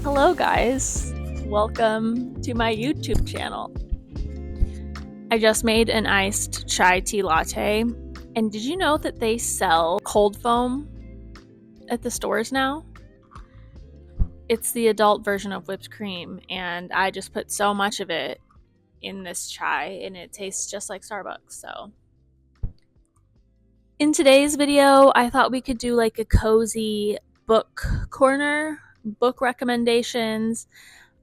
Hello guys, welcome to my YouTube channel. I just made an iced chai tea latte, and did you know that they sell cold foam at the stores now? It's the adult version of whipped cream, and I just put so much of it in this chai, and it tastes just like Starbucks. So in today's video, I thought we could do like a cozy book corner, book recommendations.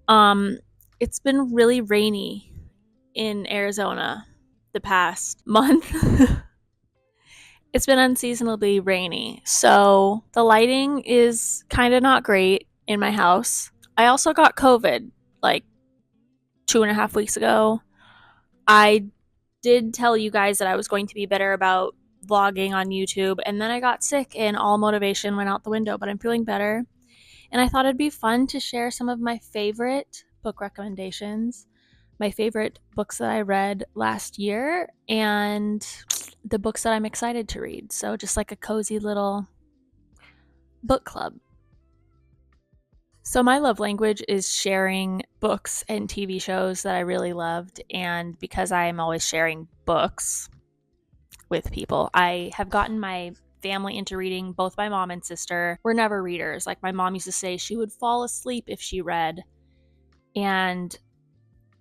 It's been really rainy in Arizona the past month. It's been unseasonably rainy, so the lighting is kind of not great in my house. I also got COVID like 2.5 weeks ago. I did tell you guys that I was going to be better about vlogging on YouTube, and then I got sick and all motivation went out the window, but I'm feeling better. And I thought it'd be fun to share some of my favorite book recommendations, my favorite books that I read last year, and the books that I'm excited to read. So just like a cozy little book club. So my love language is sharing books and TV shows that I really loved, and because I am always sharing books with people, I have gotten my family into reading. Both my mom and sister were never readers. Like my mom used to say she would fall asleep if she read, and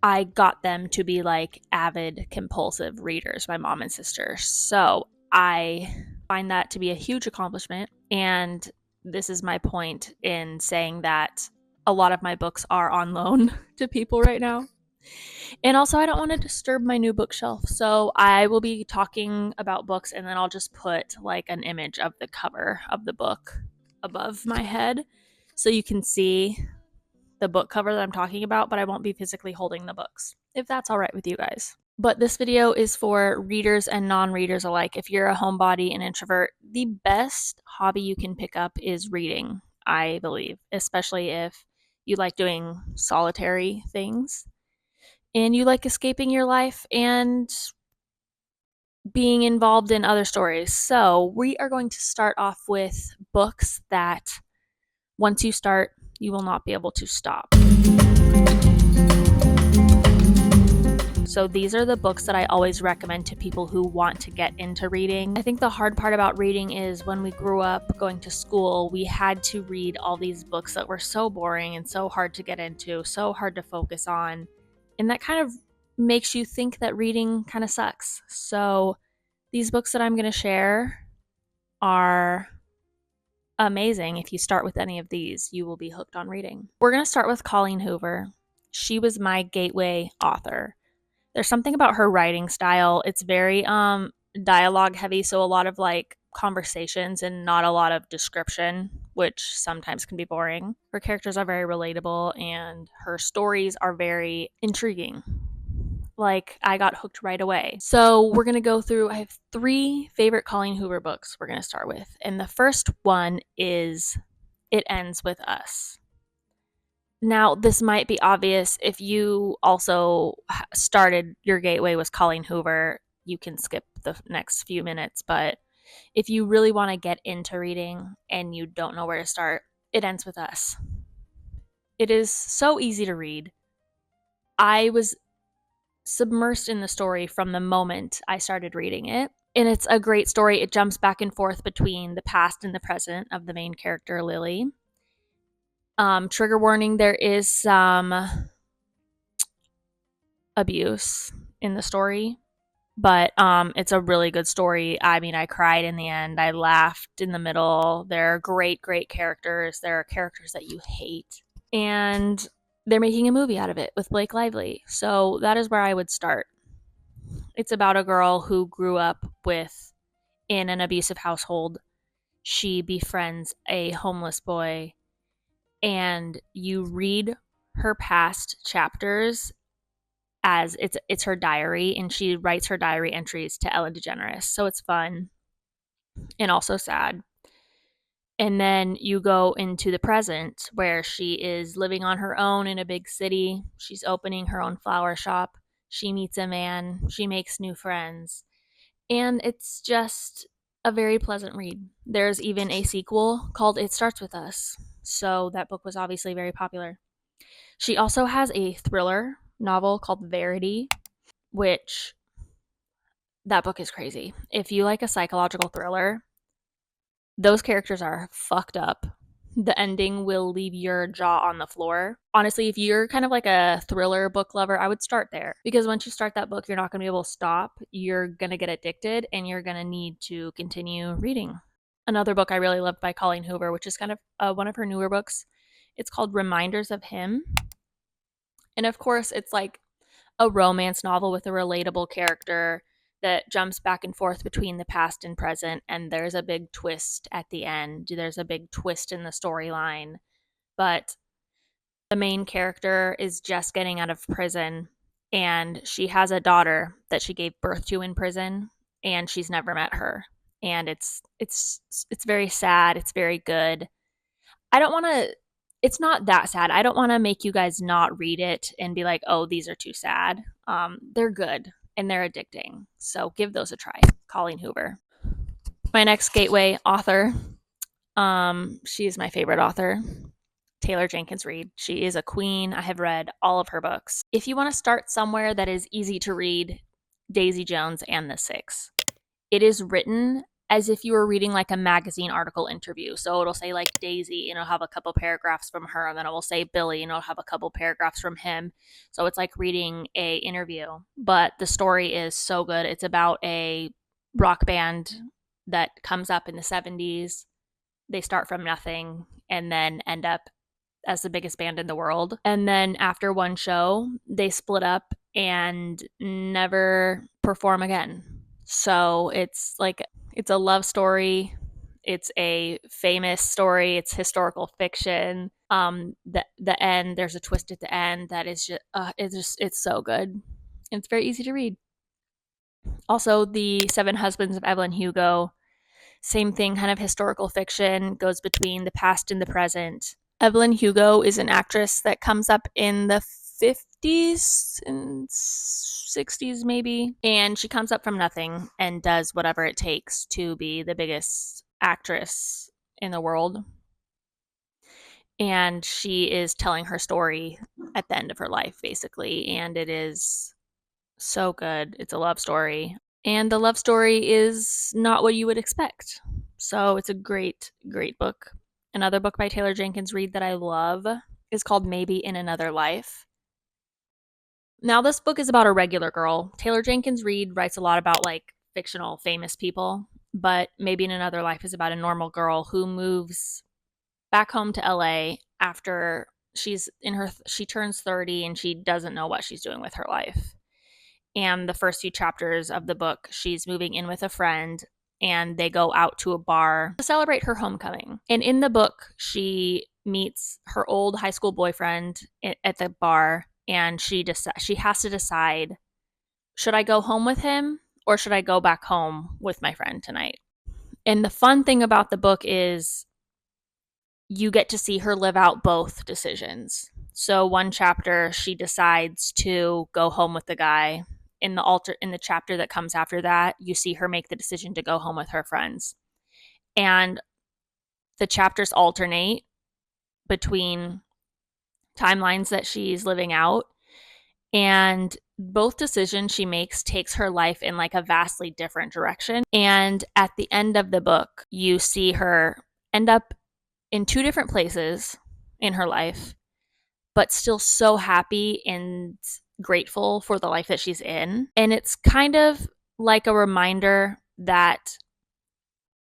I got them to be like avid compulsive readers, my mom and sister. So I find that to be a huge accomplishment, and this is my point in saying that a lot of my books are on loan to people right now. And also, I don't want to disturb my new bookshelf, so I will be talking about books, and then I'll just put like an image of the cover of the book above my head so you can see the book cover that I'm talking about, but I won't be physically holding the books, if that's all right with you guys. But this video is for readers and non-readers alike. If you're a homebody and introvert, the best hobby you can pick up is reading, I believe, especially if you like doing solitary things and you like escaping your life and being involved in other stories. So we are going to start off with books that once you start, you will not be able to stop. So these are the books that I always recommend to people who want to get into reading. I think the hard part about reading is when we grew up going to school, we had to read all these books that were so boring and so hard to get into, so hard to focus on. And that kind of makes you think that reading kind of sucks. So these books that I'm going to share are amazing. If you start with any of these, you will be hooked on reading. We're going to start with Colleen Hoover. She was my gateway author. There's something about her writing style. It's very dialogue heavy, so a lot of like conversations and not a lot of description, which sometimes can be boring. Her characters are very relatable and her stories are very intriguing. Like, I got hooked right away. So we're going to go through, I have 3 favorite Colleen Hoover books we're going to start with. And the first one is It Ends With Us. Now, this might be obvious if you also started your gateway with Colleen Hoover, you can skip the next few minutes. But if you really want to get into reading and you don't know where to start, It Ends With Us. It is so easy to read. I was submersed in the story from the moment I started reading it. And it's a great story. It jumps back and forth between the past and the present of the main character, Lily. Trigger warning, there is some abuse in the story, but it's a really good story. I mean, I cried in the end. I laughed in the middle. There are great characters. There are characters that you hate. And they're making a movie out of it with Blake Lively. So that is where I would start. It's about a girl who grew up in an abusive household. She befriends a homeless boy, and you read her past chapters as it's her diary, and she writes her diary entries to Ellen DeGeneres. So it's fun and also sad. And then you go into the present where she is living on her own in a big city. She's opening her own flower shop. She meets a man. She makes new friends. And it's just a very pleasant read. There's even a sequel called It Starts With Us. So that book was obviously very popular. She also has a thriller novel called Verity, which that book is crazy. If you like a psychological thriller, those characters are fucked up. The ending will leave your jaw on the floor. Honestly, if you're kind of like a thriller book lover, I would start there because once you start that book, you're not going to be able to stop. You're going to get addicted and you're going to need to continue reading. Another book I really loved by Colleen Hoover, which is kind of one of her newer books, it's called Reminders of Him. And of course, it's like a romance novel with a relatable character that jumps back and forth between the past and present, and there's a big twist at the end. There's a big twist in the storyline, but the main character is just getting out of prison, and she has a daughter that she gave birth to in prison, and she's never met her. And it's very sad. It's very good. I don't want to it's not that sad. I don't want to make you guys not read it and be like, "Oh, these are too sad." They're good and they're addicting. So give those a try. Colleen Hoover. My next gateway author, she is my favorite author, Taylor Jenkins Reid. She is a queen. I have read all of her books. If you want to start somewhere that is easy to read, Daisy Jones and the Six. It is written as if you were reading like a magazine article interview. So it'll say like Daisy and it'll have a couple paragraphs from her, and then it will say Billy and it'll have a couple paragraphs from him. So it's like reading a interview. But the story is so good. It's about a rock band that comes up in the 70s. They start from nothing and then end up as the biggest band in the world. And then after one show, they split up and never perform again. So it's a love story. It's a famous story. It's historical fiction. The end, there's a twist at the end that is it's so good. And it's very easy to read. Also, The Seven Husbands of Evelyn Hugo, same thing, kind of historical fiction, goes between the past and the present. Evelyn Hugo is an actress that comes up in the 50s and 60s maybe, and she comes up from nothing and does whatever it takes to be the biggest actress in the world. And she is telling her story at the end of her life, basically, and it is so good. It's a love story, and the love story is not what you would expect. So it's a great, great book. Another book by Taylor Jenkins Reid that I love is called Maybe in Another Life. Now, this book is about a regular girl. Taylor Jenkins Reid writes a lot about like fictional famous people, but Maybe in Another Life is about a normal girl who moves back home to LA after she turns 30 and she doesn't know what she's doing with her life. And the first few chapters of the book, she's moving in with a friend and they go out to a bar to celebrate her homecoming. And in the book, she meets her old high school boyfriend at the bar, and she has to decide, should I go home with him or should I go back home with my friend tonight? And the fun thing about the book is you get to see her live out both decisions. So one chapter, she decides to go home with the guy. In the chapter that comes after that, you see her make the decision to go home with her friends. And the chapters alternate between timelines that she's living out, and both decisions she makes takes her life in like a vastly different direction. And at the end of the book, you see her end up in two different places in her life, but still so happy and grateful for the life that she's in. And it's kind of like a reminder that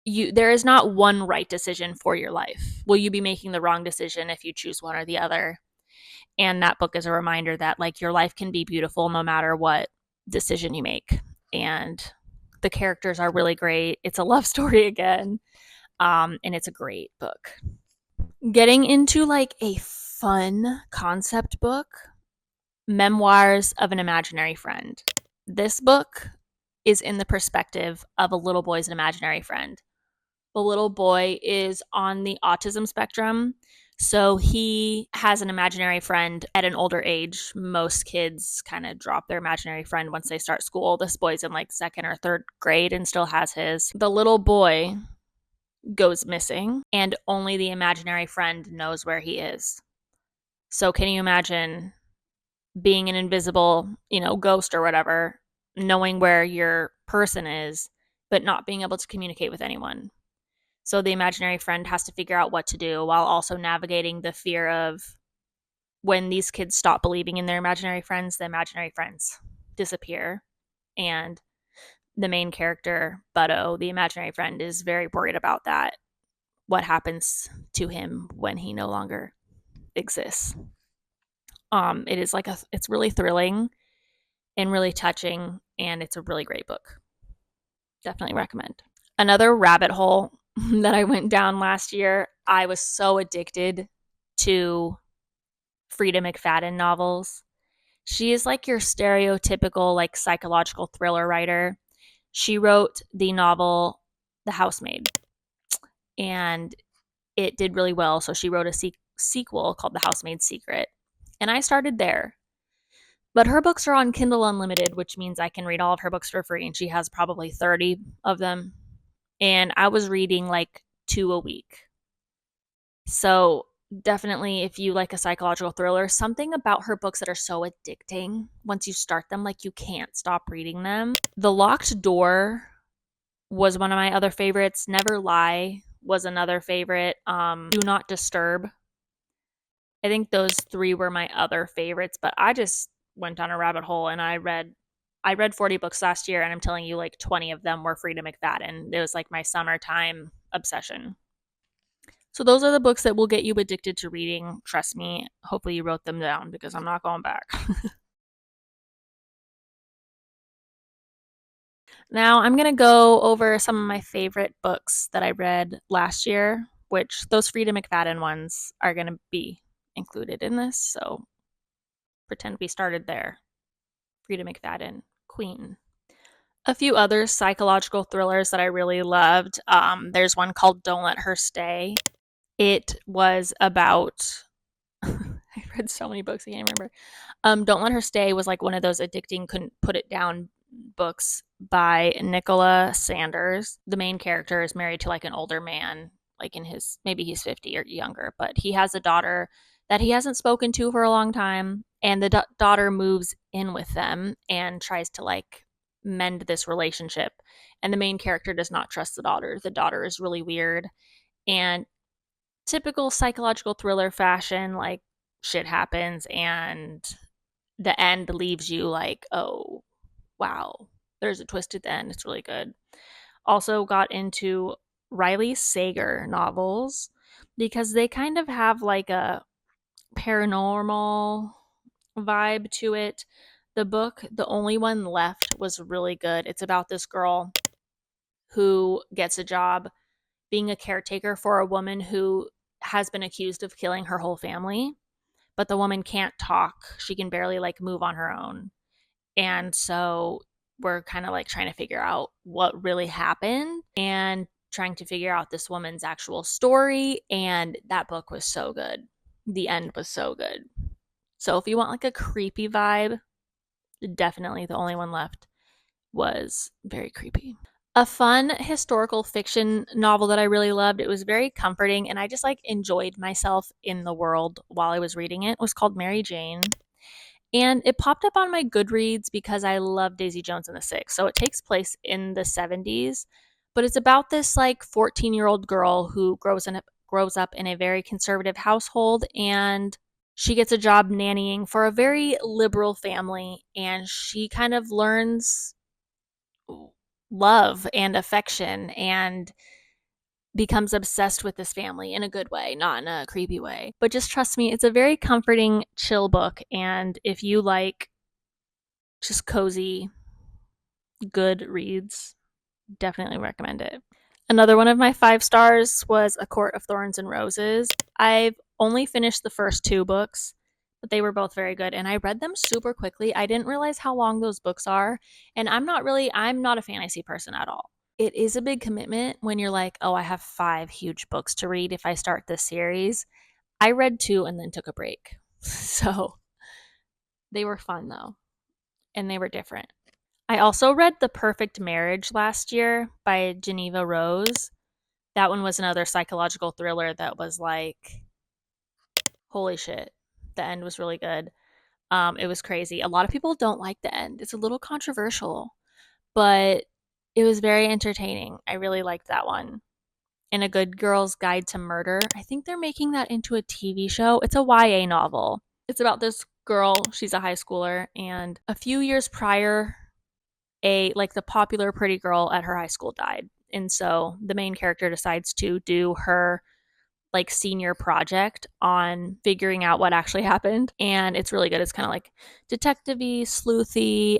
there is not one right decision for your life. Will you be making the wrong decision if you choose one or the other? And that book is a reminder that like your life can be beautiful no matter what decision you make. And the characters are really great. It's a love story again. And it's a great book. Getting into like a fun concept book, Memoirs of an Imaginary Friend. This book is in the perspective of a little boy's imaginary friend. The little boy is on the autism spectrum, So he has an imaginary friend at an older age. Most kids kind of drop their imaginary friend once they start school. This boy's in like second or third grade and still has his. The little boy goes missing, and only the imaginary friend knows where he is. So can you imagine being an invisible, ghost or whatever, knowing where your person is, but not being able to communicate with anyone? So the imaginary friend has to figure out what to do while also navigating the fear of when these kids stop believing in their imaginary friends, the imaginary friends disappear. And the main character, Butto, the imaginary friend, is very worried about that. What happens to him when he no longer exists? It is it's really thrilling and really touching, and it's a really great book. Definitely recommend. Another rabbit hole that I went down last year, I was so addicted to Frida McFadden novels. She is like your stereotypical like psychological thriller writer. She wrote the novel The Housemaid, and it did really well. So she wrote a sequel called The Housemaid's Secret. And I started there. But her books are on Kindle Unlimited, which means I can read all of her books for free. And she has probably 30 of them. And I was reading like 2 a week. So definitely, if you like a psychological thriller, something about her books that are so addicting. Once you start them, like you can't stop reading them. The Locked Door was one of my other favorites. Never Lie was another favorite. Do Not Disturb. I think those 3 were my other favorites, but I just went down a rabbit hole and I read 40 books last year, and I'm telling you, like 20 of them were Frida McFadden. It was like my summertime obsession. So those are the books that will get you addicted to reading. Trust me. Hopefully you wrote them down because I'm not going back. Now I'm going to go over some of my favorite books that I read last year, which those Frida McFadden ones are going to be included in this. So pretend we started there. Frida McFadden, Queen. A few other psychological thrillers that I really loved. There's one called Don't Let Her Stay. It was about I read so many books I can't remember. Don't Let Her Stay was like one of those addicting, couldn't put it down books by Nicola Sanders. The main character is married to like an older man, like in his, maybe he's 50 or younger, but he has a daughter that he hasn't spoken to for a long time. And the daughter moves in with them and tries to like mend this relationship. And the main character does not trust the daughter. The daughter is really weird. And typical psychological thriller fashion, like shit happens and the end leaves you like, oh, wow, there's a twist at the end. It's really good. Also got into Riley Sager novels because they kind of have like a paranormal vibe to it. The book, The Only One Left, was really good. It's about this girl who gets a job being a caretaker for a woman who has been accused of killing her whole family, but the woman can't talk. She can barely like move on her own. And so we're kind of like trying to figure out what really happened and trying to figure out this woman's actual story. And that book was so good. The end was so good. So if you want like a creepy vibe, definitely The Only One Left was very creepy. A fun historical fiction novel that I really loved. It was very comforting and I just like enjoyed myself in the world while I was reading it. It was called Mary Jane. And it popped up on my Goodreads because I love Daisy Jones and the Six. So it takes place in the 70s, but it's about this like 14-year-old girl who grows up in a very conservative household, and she gets a job nannying for a very liberal family, and she kind of learns love and affection and becomes obsessed with this family in a good way, not in a creepy way. But just trust me, it's a very comforting, chill book. And if you like just cozy, good reads, definitely recommend it. Another one of my 5 stars was A Court of Thorns and Roses. I've only finished the first 2 books, but they were both very good. And I read them super quickly. I didn't realize how long those books are. And I'm not a fantasy person at all. It is a big commitment when you're like, oh, I have 5 huge books to read if I start this series. I read two and then took a break. So they were fun though, and they were different. I also read The Perfect Marriage last year by Geneva Rose. That one was another psychological thriller that was like, holy shit. The end was really good. It was crazy. A lot of people don't like the end. It's a little controversial, but it was very entertaining. I really liked that one. And A Good Girl's Guide to Murder. I think they're making that into a TV show. It's a YA novel. It's about this girl, she's a high schooler, and a few years prior, the popular pretty girl at her high school died. And so the main character decides to do her like senior project on figuring out what actually happened, and it's really good. It's kind of like detective-y, sleuthy,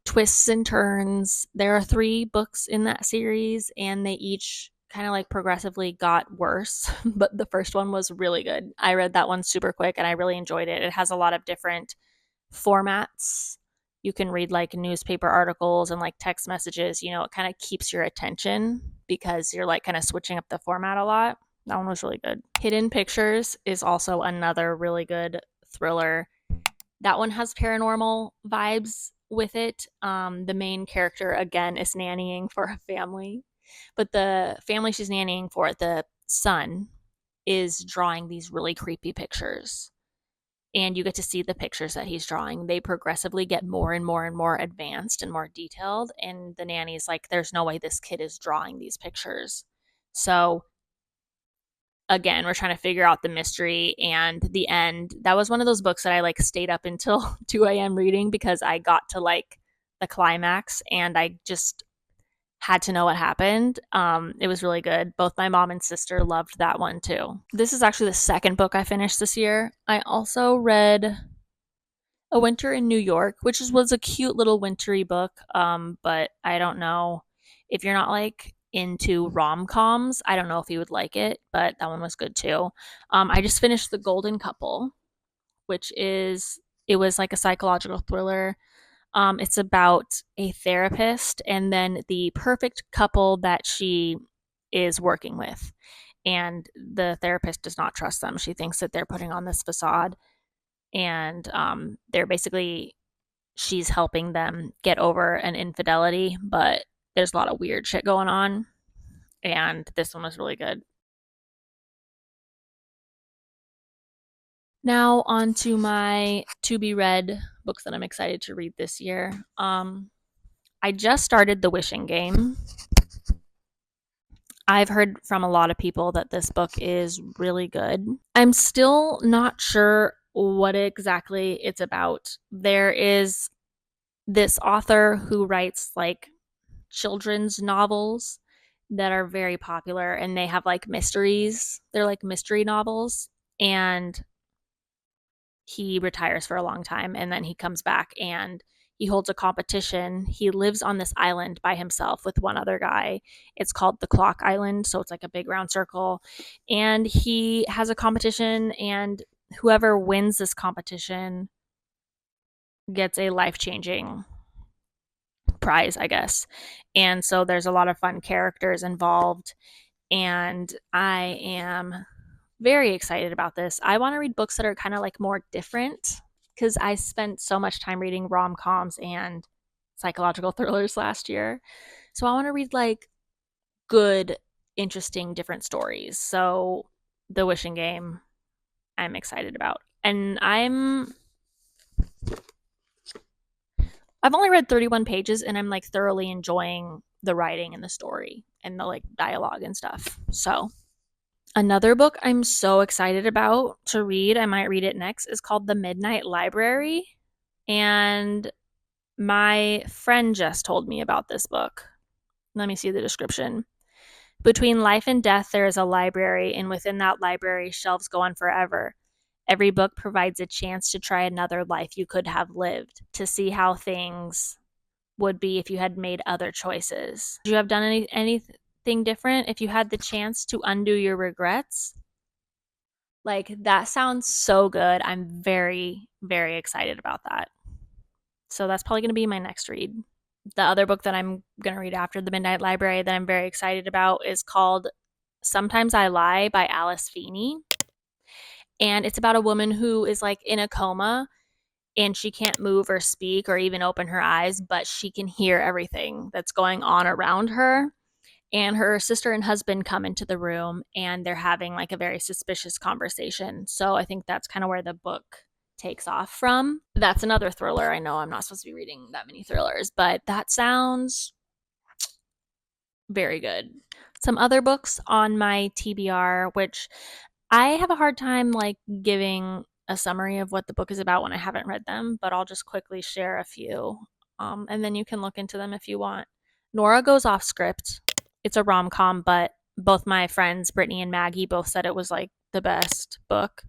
twists and turns. There are 3 books in that series, and they each kind of like progressively got worse, but the first one was really good. I read that one super quick and I really enjoyed it. It has a lot of different formats. You can read like newspaper articles and like text messages. It kind of keeps your attention because you're like kind of switching up the format a lot. That one was really good. Hidden Pictures is also another really good thriller. That one has paranormal vibes with it. The main character, again, is nannying for a family, but the family she's nannying for, the son, is drawing these really creepy pictures. And you get to see the pictures that he's drawing. They progressively get more and more and more advanced and more detailed. And the nanny's like, there's no way this kid is drawing these pictures. So again, we're trying to figure out the mystery and the end. That was one of those books that I like stayed up until 2 a.m. reading because I got to like the climax and I just had to know what happened. It was really good. Both my mom and sister loved that one too. This is actually the second book I finished this year. I also read A Winter in New York, which was a cute little wintry book. But I don't know if you're not like into rom-coms. I don't know if you would like it, but that one was good too. I just finished The Golden Couple, which is it was like a psychological thriller. It's about a therapist and then the perfect couple that she is working with. And the therapist does not trust them. She thinks that they're putting on this facade, and they're basically she's helping them get over an infidelity, but there's a lot of weird shit going on. And this one was really good. Now, on to my to be read books that I'm excited to read this year. I just started The Wishing Game. I've heard from a lot of people that this book is really good. I'm still not sure what exactly it's about. There is this author who writes like children's novels that are very popular, and they have like mysteries. They're like mystery novels, and he retires for a long time and then he comes back and he holds a competition. He lives on this island by himself with one other guy. It's called the Clock Island, so it's like a big round circle. And he has a competition, and whoever wins this competition gets a life-changing prize, I guess. And so there's a lot of fun characters involved, and I am very excited about this. I want to read books that are kind of like more different because I spent so much time reading rom coms and psychological thrillers last year. So I want to read like good, interesting, different stories. So The Wishing Game, I'm excited about. And I've only read 31 pages and I'm like thoroughly enjoying the writing and the story and the like dialogue and stuff. So another book I'm so excited about to read, I might read it next, is called The Midnight Library. And my friend just told me about this book. Let me see the description. Between life and death, there is a library, and within that library, shelves go on forever. Every book provides a chance to try another life you could have lived, to see how things would be if you had made other choices. Would you have done anything different if you had the chance to undo your regrets? Like, that sounds so good. I'm very, very excited about that. So that's probably going to be my next read. The other book that I'm going to read after The Midnight Library that I'm very excited about is called Sometimes I Lie by Alice Feeney. And it's about a woman who is like in a coma and she can't move or speak or even open her eyes, but she can hear everything that's going on around her. And her sister and husband come into the room and they're having like a very suspicious conversation. So I think that's kind of where the book takes off from. That's another thriller. I know I'm not supposed to be reading that many thrillers, but that sounds very good. Some other books on my TBR, which I have a hard time like giving a summary of what the book is about when I haven't read them, but I'll just quickly share a few. And then you can look into them if you want. Nora Goes Off Script. It's a rom com, but both my friends, Brittany and Maggie, both said it was like the best book.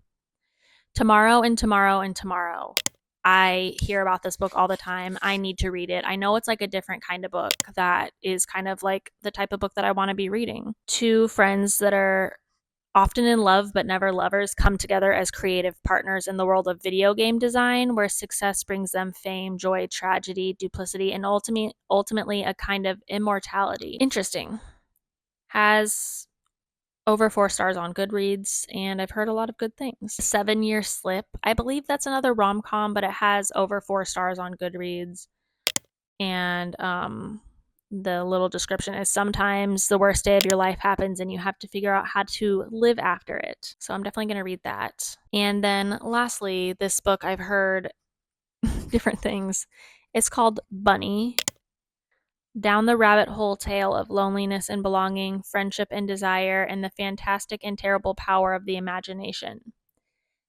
Tomorrow and Tomorrow and Tomorrow. I hear about this book all the time. I need to read it. I know it's like a different kind of book that is kind of like the type of book that I want to be reading. Two friends that are often in love but never lovers come together as creative partners in the world of video game design, where success brings them fame, joy, tragedy, duplicity, and ultimately a kind of immortality. Interesting. Has over 4 stars on Goodreads, and I've heard a lot of good things. 7 Year Slip. I believe that's another rom com, but it has over 4 stars on Goodreads. And the little description is sometimes the worst day of your life happens and you have to figure out how to live after it. So I'm definitely going to read that. And then lastly, this book I've heard different things. It's called Bunny. Down the rabbit hole tale of loneliness and belonging, friendship and desire, and the fantastic and terrible power of the imagination.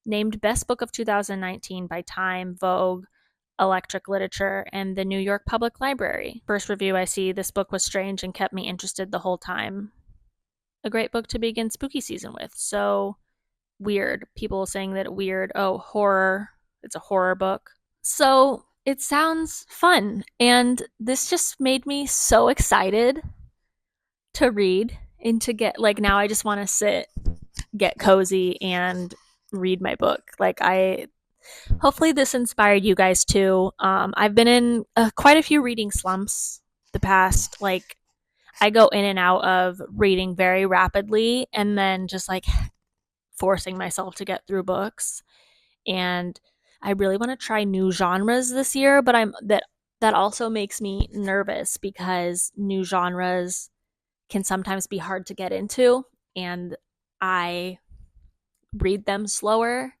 Named Best Book of 2019 by Time, Vogue, Electric Literature, and the New York Public Library. First review I see, this book was strange and kept me interested the whole time. A great book to begin spooky season with. So weird. People saying that weird, oh, horror. It's a horror book. So it sounds fun. And this just made me so excited to read and to get, like, now I just want to sit, get cozy, and read my book. Like, hopefully this inspired you guys too. I've been in quite a few reading slumps the past, like, I go in and out of reading very rapidly and then just like forcing myself to get through books. And I really want to try new genres this year, but that also makes me nervous because new genres can sometimes be hard to get into and I read them slower.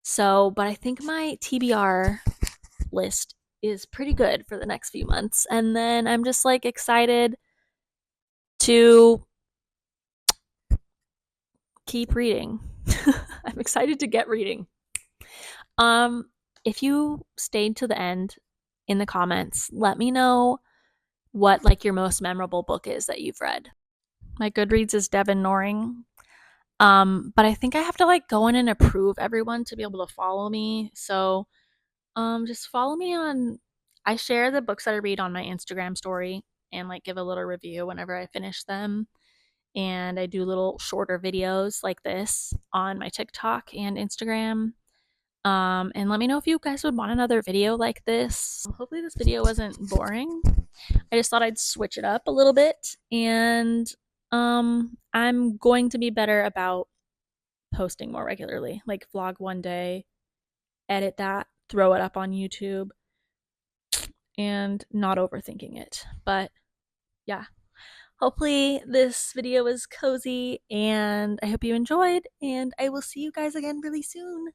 So, but I think my TBR list is pretty good for the next few months. And then I'm just like excited to keep reading. I'm excited to get reading. If you stayed to the end in the comments, let me know what like your most memorable book is that you've read. My Goodreads is Devin Noring. But I think I have to like go in and approve everyone to be able to follow me. So just follow me on, I share the books that I read on my Instagram story and like give a little review whenever I finish them. And I do little shorter videos like this on my TikTok and Instagram. And let me know if you guys would want another video like this. Hopefully this video wasn't boring. I just thought I'd switch it up a little bit, and I'm going to be better about posting more regularly, like vlog one day, edit that, throw it up on YouTube, and not overthinking it. But yeah, hopefully this video was cozy and I hope you enjoyed, and I will see you guys again really soon.